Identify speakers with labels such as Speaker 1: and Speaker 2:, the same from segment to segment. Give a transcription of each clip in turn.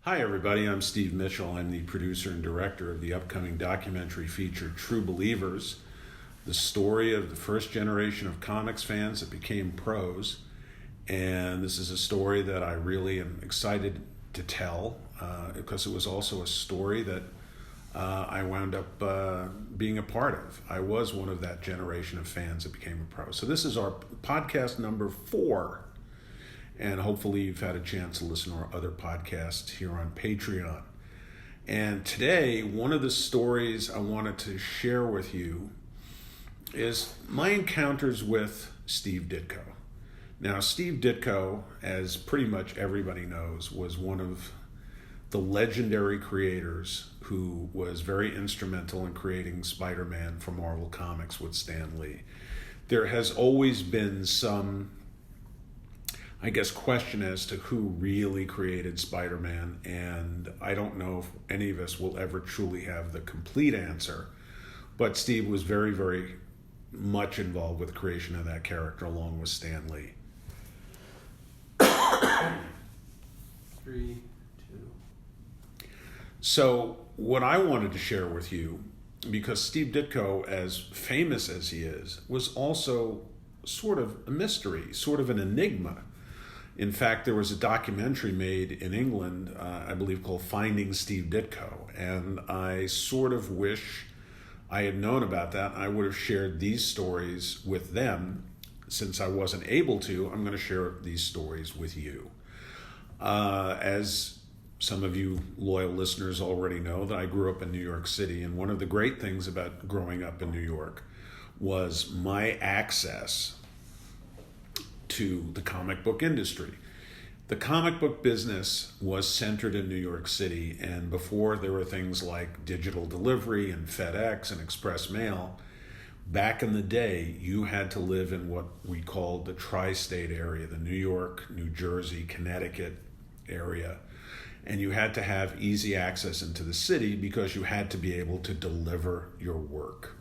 Speaker 1: Hi, everybody. I'm Steve Mitchell. I'm the producer and director of the upcoming documentary feature True Believers, the story of the first generation of comics fans that became pros. And this is a story that I really am excited to tell because it was also a story that I wound up being a part of. I was one of that generation of fans that became a pro. So this is our podcast number 4. And hopefully you've had a chance to listen to our other podcasts here on Patreon. And today, one of the stories I wanted to share with you is my encounters with Steve Ditko. Now, Steve Ditko, as pretty much everybody knows, was one of the legendary creators who was very instrumental in creating Spider-Man for Marvel Comics with Stan Lee. There has always been some question as to who really created Spider-Man, and I don't know if any of us will ever truly have the complete answer, but Steve was very, very much involved with the creation of that character along with Stan Lee.
Speaker 2: 3, 2.
Speaker 1: So what I wanted to share with you, because Steve Ditko, as famous as he is, was also sort of a mystery, sort of an enigma. In fact, there was a documentary made in England, I believe, called Finding Steve Ditko. And I sort of wish I had known about that. I would have shared these stories with them. Since I wasn't able to, I'm going to share these stories with you. As some of you loyal listeners already know, that I grew up in New York City. And one of the great things about growing up in New York was my access to the comic book industry. The comic book business was centered in New York City, and before there were things like digital delivery and FedEx and Express Mail, back in the day you had to live in what we called the tri-state area, the New York, New Jersey, Connecticut area, and you had to have easy access into the city because you had to be able to deliver your work.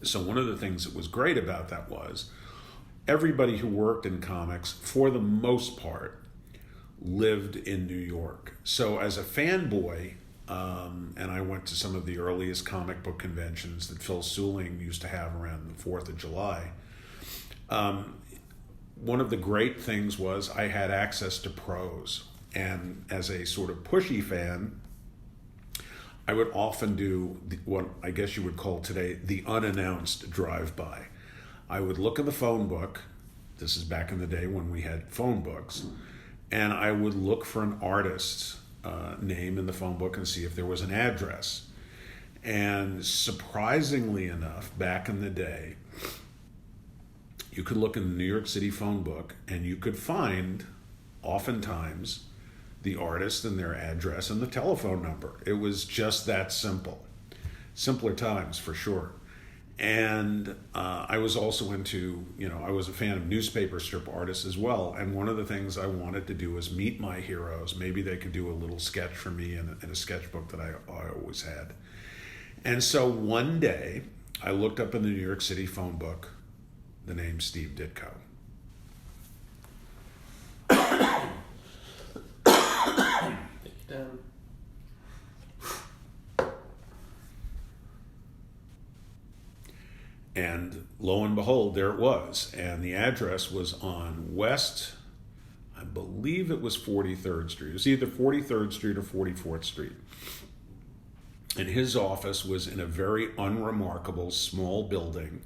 Speaker 1: So one of the things that was great about that was everybody who worked in comics, for the most part, lived in New York. So as a fanboy, and I went to some of the earliest comic book conventions that Phil Seuling used to have around the 4th of July, one of the great things was I had access to pros. And as a sort of pushy fan, I would often do what I guess you would call today the unannounced drive-by. I would look at the phone book. This is back in the day when we had phone books. And I would look for an artist's name in the phone book and see if there was an address. And surprisingly enough, back in the day, you could look in the New York City phone book and you could find, oftentimes, the artist and their address and the telephone number. It was just that simple. Simpler times, for sure. And I was also into, I was a fan of newspaper strip artists as well. And one of the things I wanted to do was meet my heroes. Maybe they could do a little sketch for me in a sketchbook that I always had. And so one day, I looked up in the New York City phone book the name Steve Ditko.
Speaker 2: Take it down.
Speaker 1: And lo and behold, there it was. And the address was on West, I believe it was 43rd Street. It was either 43rd Street or 44th Street. And his office was in a very unremarkable small building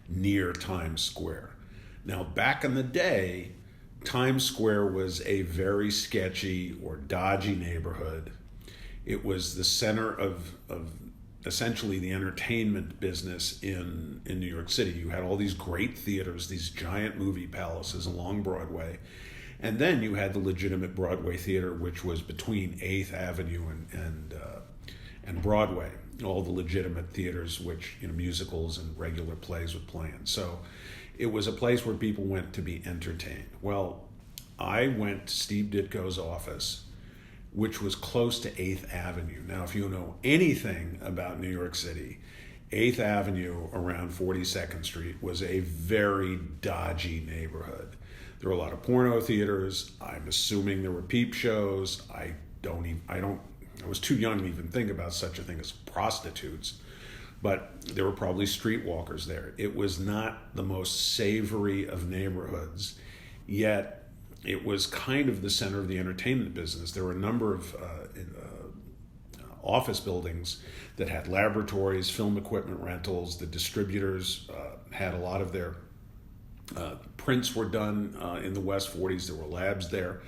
Speaker 1: near Times Square. Now, back in the day, Times Square was a very sketchy or dodgy neighborhood. It was the center of essentially the entertainment business in New York City. You had all these great theaters, these giant movie palaces along Broadway. And then you had the legitimate Broadway theater, which was between 8th Avenue and Broadway. All the legitimate theaters, which, musicals and regular plays would play in. So it was a place where people went to be entertained. Well, I went to Steve Ditko's office, which was close to 8th Avenue. Now, if you know anything about New York City, 8th Avenue around 42nd Street was a very dodgy neighborhood. There were a lot of porno theaters. I'm assuming there were peep shows. I don't I was too young to even think about such a thing as prostitutes, but there were probably streetwalkers there. It was not the most savory of neighborhoods, yet it was kind of the center of the entertainment business. There were a number of office buildings that had laboratories, film equipment rentals. The distributors had a lot of their prints were done in the West 40s. There were labs there.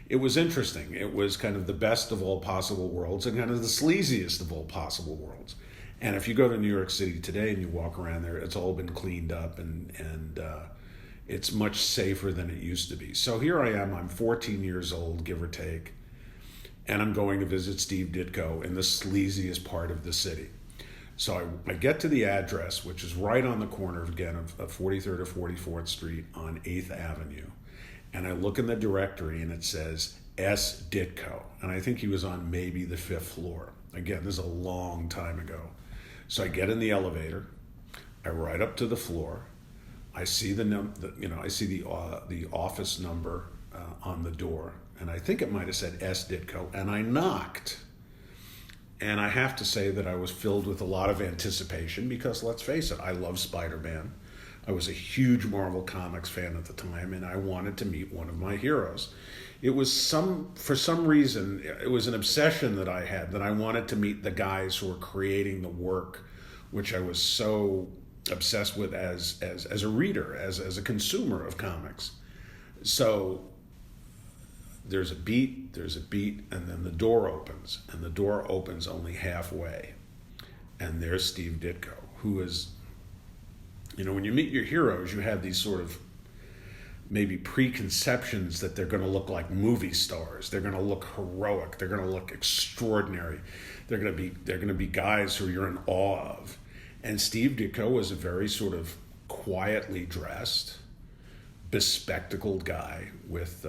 Speaker 1: It was interesting. It was kind of the best of all possible worlds and kind of the sleaziest of all possible worlds. And if you go to New York City today and you walk around there, it's all been cleaned up and it's much safer than it used to be. So here I am. I'm 14 years old, give or take, and I'm going to visit Steve Ditko in the sleaziest part of the city. So I get to the address, which is right on the corner, again, of 43rd or 44th Street on 8th Avenue. And I look in the directory and it says S. Ditko. And I think he was on maybe the 5th floor. Again, this is a long time ago. So I get in the elevator. I ride up to the floor. I see the office number on the door. And I think it might have said S. Ditko. And I knocked. And I have to say that I was filled with a lot of anticipation because, let's face it, I love Spider-Man. I was a huge Marvel Comics fan at the time, and I wanted to meet one of my heroes. It was for some reason, it was an obsession that I had, that I wanted to meet the guys who were creating the work, which I was so obsessed with as a reader, as a consumer of comics. So there's a beat, and then the door opens, and the door opens only halfway. And there's Steve Ditko, who is, when you meet your heroes, you have these sort of maybe preconceptions that they're going to look like movie stars. They're going to look heroic. They're going to look extraordinary. They're going to be guys who you're in awe of. And Steve Ditko was a very sort of quietly dressed, bespectacled guy with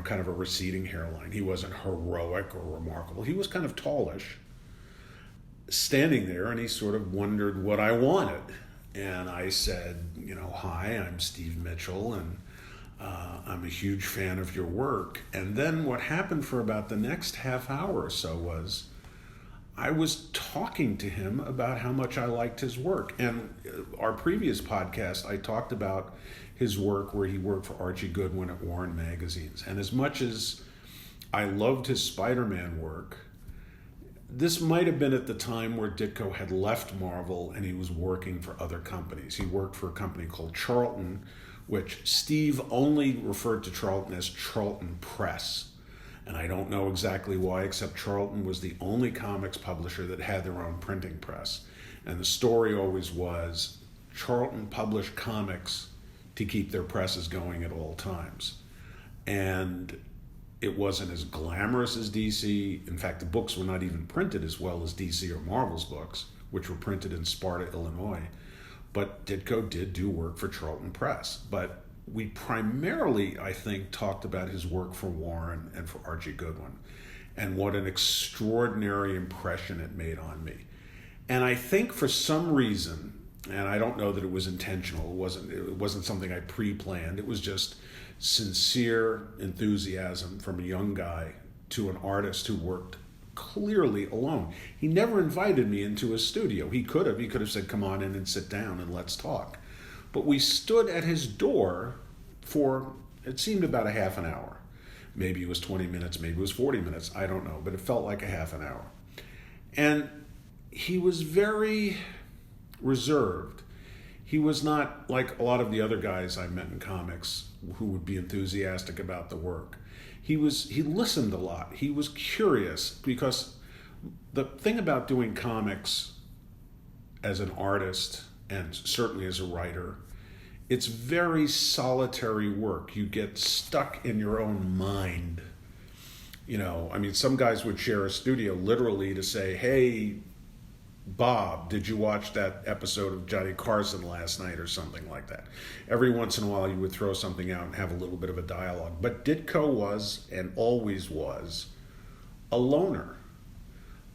Speaker 1: kind of a receding hairline. He wasn't heroic or remarkable. He was kind of tallish, standing there, and he sort of wondered what I wanted. And I said, hi, I'm Steve Mitchell, and I'm a huge fan of your work. And then what happened for about the next half hour or so was I was talking to him about how much I liked his work. And our previous podcast, I talked about his work where he worked for Archie Goodwin at Warren Magazines. And as much as I loved his Spider-Man work, this might have been at the time where Ditko had left Marvel and he was working for other companies. He worked for a company called Charlton, which Steve only referred to Charlton as Charlton Press. And I don't know exactly why, except Charlton was the only comics publisher that had their own printing press. And the story always was Charlton published comics to keep their presses going at all times. And it wasn't as glamorous as DC. In fact, the books were not even printed as well as DC or Marvel's books, which were printed in Sparta, Illinois. But Ditko did do work for Charlton Press. But we primarily, I think, talked about his work for Warren and for Archie Goodwin and what an extraordinary impression it made on me. And I think for some reason, and I don't know that it was intentional, it wasn't something I pre-planned, it was just sincere enthusiasm from a young guy to an artist who worked clearly alone. He never invited me into his studio. He could have said, come on in and sit down and let's talk. But we stood at his door for, it seemed about a half an hour. Maybe it was 20 minutes, maybe it was 40 minutes, I don't know, but it felt like a half an hour. And he was very reserved. He was not like a lot of the other guys I met in comics who would be enthusiastic about the work. He listened a lot. He was curious, because the thing about doing comics as an artist and certainly as a writer, it's very solitary work. You get stuck in your own mind. Some guys would share a studio literally to say, hey, Bob, did you watch that episode of Johnny Carson last night or something like that? Every once in a while you would throw something out and have a little bit of a dialogue. But Ditko was, and always was, a loner.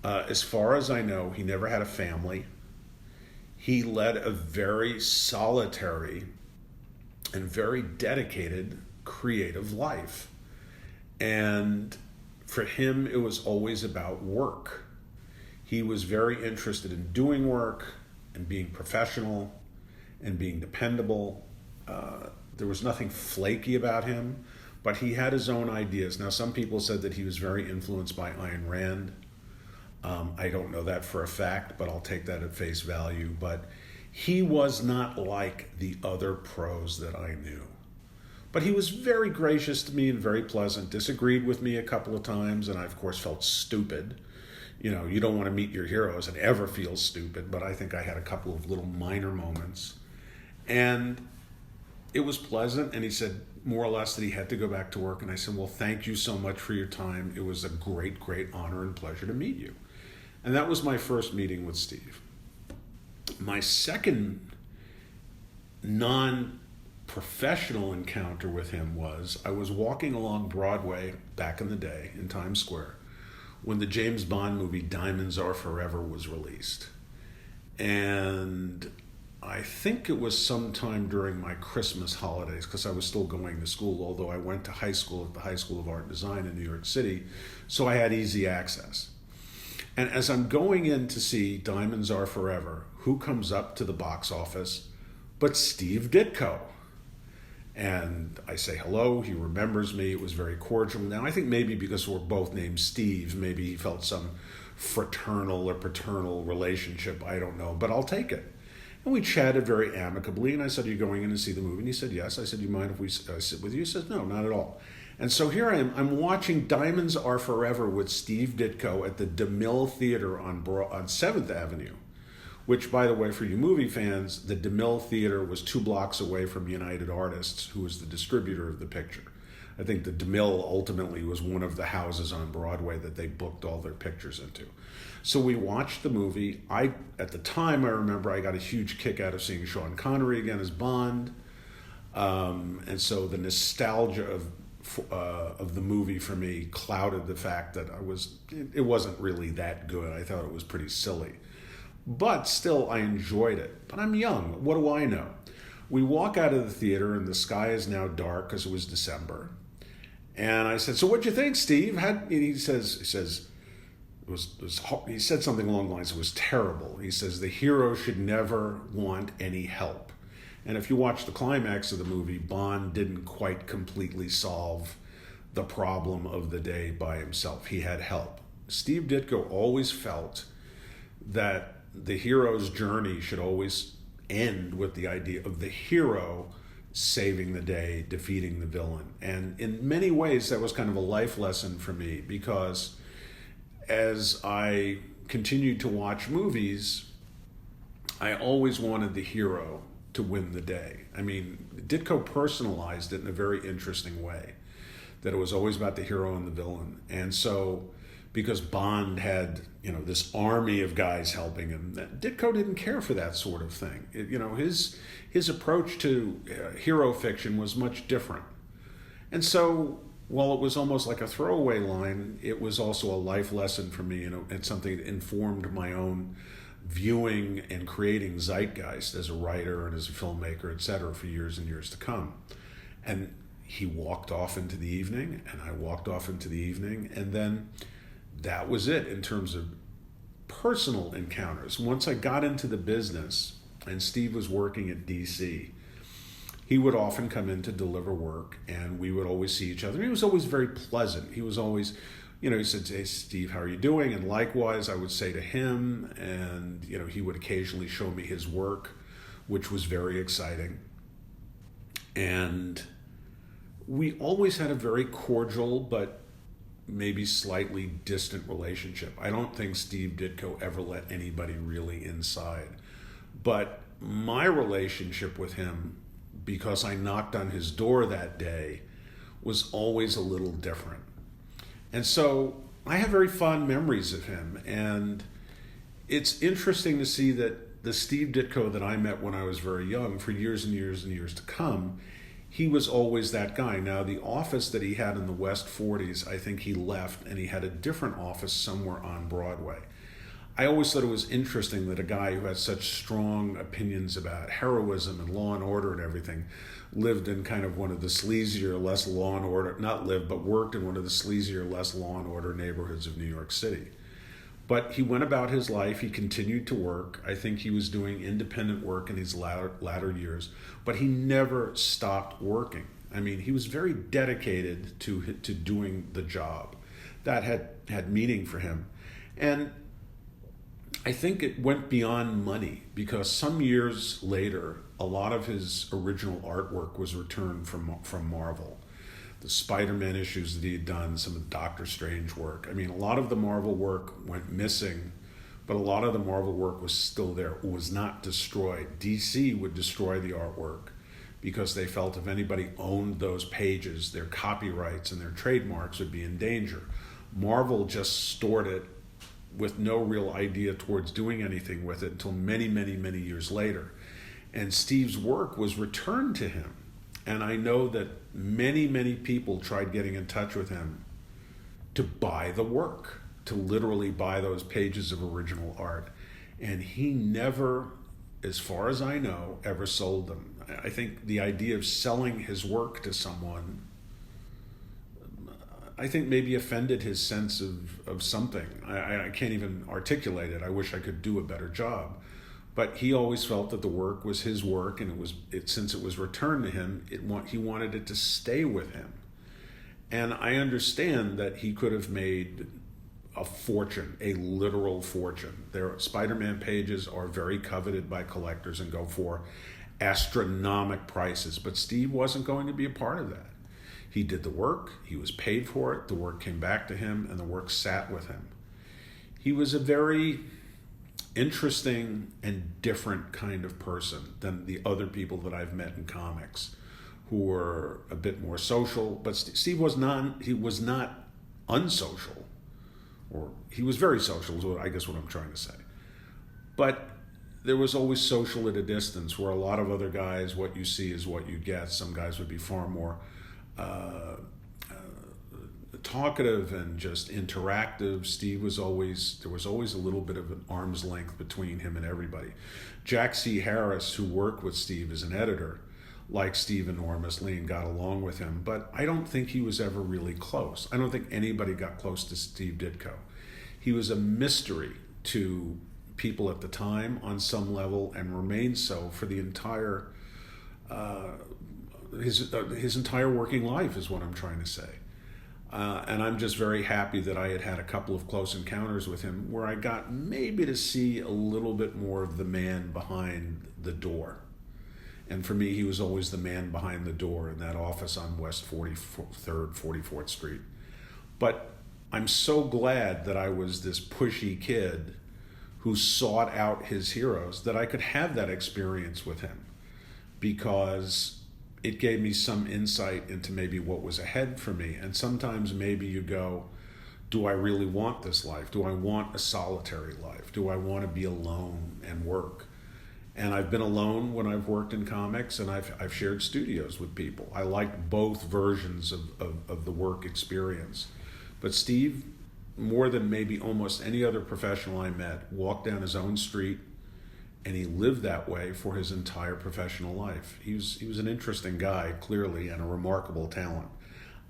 Speaker 1: As far as I know, he never had a family. He led a very solitary and very dedicated creative life. And for him, it was always about work. He was very interested in doing work and being professional and being dependable. There was nothing flaky about him, but he had his own ideas. Now, some people said that he was very influenced by Ayn Rand. I don't know that for a fact, but I'll take that at face value. But he was not like the other pros that I knew. But he was very gracious to me and very pleasant, disagreed with me a couple of times, and I, of course, felt stupid. You know, you don't want to meet your heroes and ever feel stupid, but I think I had a couple of little minor moments. And it was pleasant, and he said more or less that he had to go back to work, and I said, well, thank you so much for your time. It was a great, great honor and pleasure to meet you. And that was my first meeting with Steve. My second non-professional encounter with him was I was walking along Broadway back in the day in Times Square when the James Bond movie Diamonds Are Forever was released. And I think it was sometime during my Christmas holidays, because I was still going to school, although I went to high school at the High School of Art and Design in New York City, so I had easy access. And as I'm going in to see Diamonds Are Forever, who comes up to the box office but Steve Ditko? And I say hello, he remembers me, it was very cordial. Now I think maybe because we're both named Steve, maybe he felt some fraternal or paternal relationship, I don't know, but I'll take it. And we chatted very amicably, and I said, are you going in to see the movie? And he said, yes. I said, do you mind if we sit with you? He said, no, not at all. And so here I am, I'm watching Diamonds Are Forever with Steve Ditko at the DeMille Theater on 7th Avenue, which, by the way, for you movie fans, the DeMille Theater was 2 blocks away from United Artists, who was the distributor of the picture. I think the DeMille ultimately was one of the houses on Broadway that they booked all their pictures into. So we watched the movie. At the time, I remember I got a huge kick out of seeing Sean Connery again as Bond. And so the nostalgia of the movie for me clouded the fact that it wasn't really that good. I thought it was pretty silly. But still, I enjoyed it. But I'm young. What do I know? We walk out of the theater, and the sky is now dark because it was December. And I said, so what'd you think, Steve? He said something along the lines, it was terrible. He says, the hero should never want any help. And if you watch the climax of the movie, Bond didn't quite completely solve the problem of the day by himself. He had help. Steve Ditko always felt that the hero's journey should always end with the idea of the hero saving the day, defeating the villain. And in many ways, that was kind of a life lesson for me, because as I continued to watch movies, I always wanted the hero to win the day. I mean, Ditko personalized it in a very interesting way, that it was always about the hero and the villain. And so, because Bond had, this army of guys helping him, Ditko didn't care for that sort of thing. His approach to hero fiction was much different. And so, while it was almost like a throwaway line, it was also a life lesson for me, and something that informed my own viewing and creating zeitgeist as a writer and as a filmmaker, etc., for years and years to come. And he walked off into the evening, and I walked off into the evening, and then that was it in terms of personal encounters. Once I got into the business, and Steve was working at DC, he would often come in to deliver work, and we would always see each other. He was always very pleasant. He was always, he said, hey, Steve, how are you doing? And likewise, I would say to him, and, he would occasionally show me his work, which was very exciting. And we always had a very cordial, but maybe slightly distant relationship. I don't think Steve Ditko ever let anybody really inside. But my relationship with him, because I knocked on his door that day, was always a little different. And so I have very fond memories of him. And it's interesting to see that the Steve Ditko that I met when I was very young, for years and years and years to come, he was always that guy. Now, the office that he had in the West 40s, I think he left, and he had a different office somewhere on Broadway. I always thought it was interesting that a guy who had such strong opinions about heroism and law and order and everything lived in kind of one of the sleazier, less law and order, not lived, but worked in one of the sleazier, less law and order neighborhoods of New York City. But he went about his life. He continued to work. I think he was doing independent work in his latter years, but he never stopped working. I mean, he was very dedicated to doing the job. That had meaning for him. And I think it went beyond money, because some years later, a lot of his original artwork was returned from Marvel. The Spider-Man issues that he had done, some of the Doctor Strange work. I mean, a lot of the Marvel work went missing, but a lot of the Marvel work was still there. It was not destroyed. DC would destroy the artwork because they felt if anybody owned those pages, their copyrights and their trademarks would be in danger. Marvel just stored it with no real idea towards doing anything with it until many, many, many years later. And Steve's work was returned to him. And I know that many, many people tried getting in touch with him to buy the work, to literally buy those pages of original art. And he never, as far as I know, ever sold them. I think the idea of selling his work to someone, I think maybe offended his sense of something. I can't even articulate it. I wish I could do a better job. But he always felt that the work was his work, and since it was returned to him, he wanted it to stay with him. And I understand that he could have made a fortune, a literal fortune. Their Spider-Man pages are very coveted by collectors and go for astronomical prices, but Steve wasn't going to be a part of that. He did the work, he was paid for it, the work came back to him, and the work sat with him. He was a very interesting and different kind of person than the other people that I've met in comics, who were a bit more social. But Steve was not unsocial, or he was very social is I guess what I'm trying to say. But there was always social at a distance, where a lot of other guys, what you see is what you get. Some guys would be far more talkative and just interactive. There was always a little bit of an arm's length between him and everybody. Jack C. Harris, who worked with Steve as an editor, liked Steve enormously and got along with him, but I don't think he was ever really close. I don't think anybody got close to Steve Ditko. He was a mystery to people at the time on some level, and remained so for the entire his entire working life, is what I'm trying to say. And I'm just very happy that I had a couple of close encounters with him where I got maybe to see a little bit more of the man behind the door. And for me, he was always the man behind the door in that office on West 43rd, 44th Street. But I'm so glad that I was this pushy kid who sought out his heroes, that I could have that experience with him, because it gave me some insight into maybe what was ahead for me. And sometimes maybe you go, do I really want this life? Do I want a solitary life? Do I want to be alone and work? And I've been alone when I've worked in comics, and I've shared studios with people. I like both versions of the work experience. But Steve, more than maybe almost any other professional I met, walked down his own street, and he lived that way for his entire professional life. He was an interesting guy, clearly, and a remarkable talent.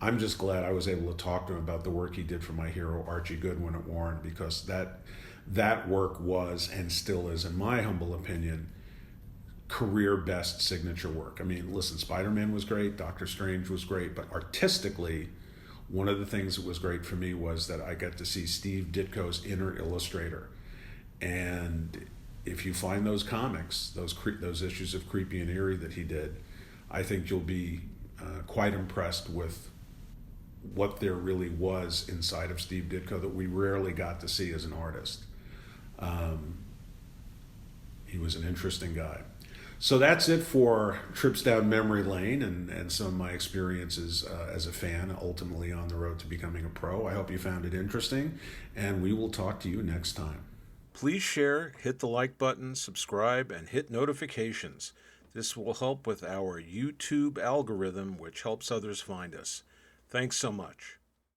Speaker 1: I'm just glad I was able to talk to him about the work he did for my hero, Archie Goodwin, at Warren, because that work was, and still is, in my humble opinion, career best signature work. I mean, listen, Spider-Man was great, Doctor Strange was great, but artistically, one of the things that was great for me was that I got to see Steve Ditko's inner illustrator. And if you find those comics, those issues of Creepy and Eerie that he did, I think you'll be quite impressed with what there really was inside of Steve Ditko that we rarely got to see as an artist. He was an interesting guy. So that's it for trips down memory lane and some of my experiences as a fan, ultimately on the road to becoming a pro. I hope you found it interesting, and we will talk to you next time. Please share, hit the like button, subscribe, and hit notifications. This will help with our YouTube algorithm, which helps others find us. Thanks so much.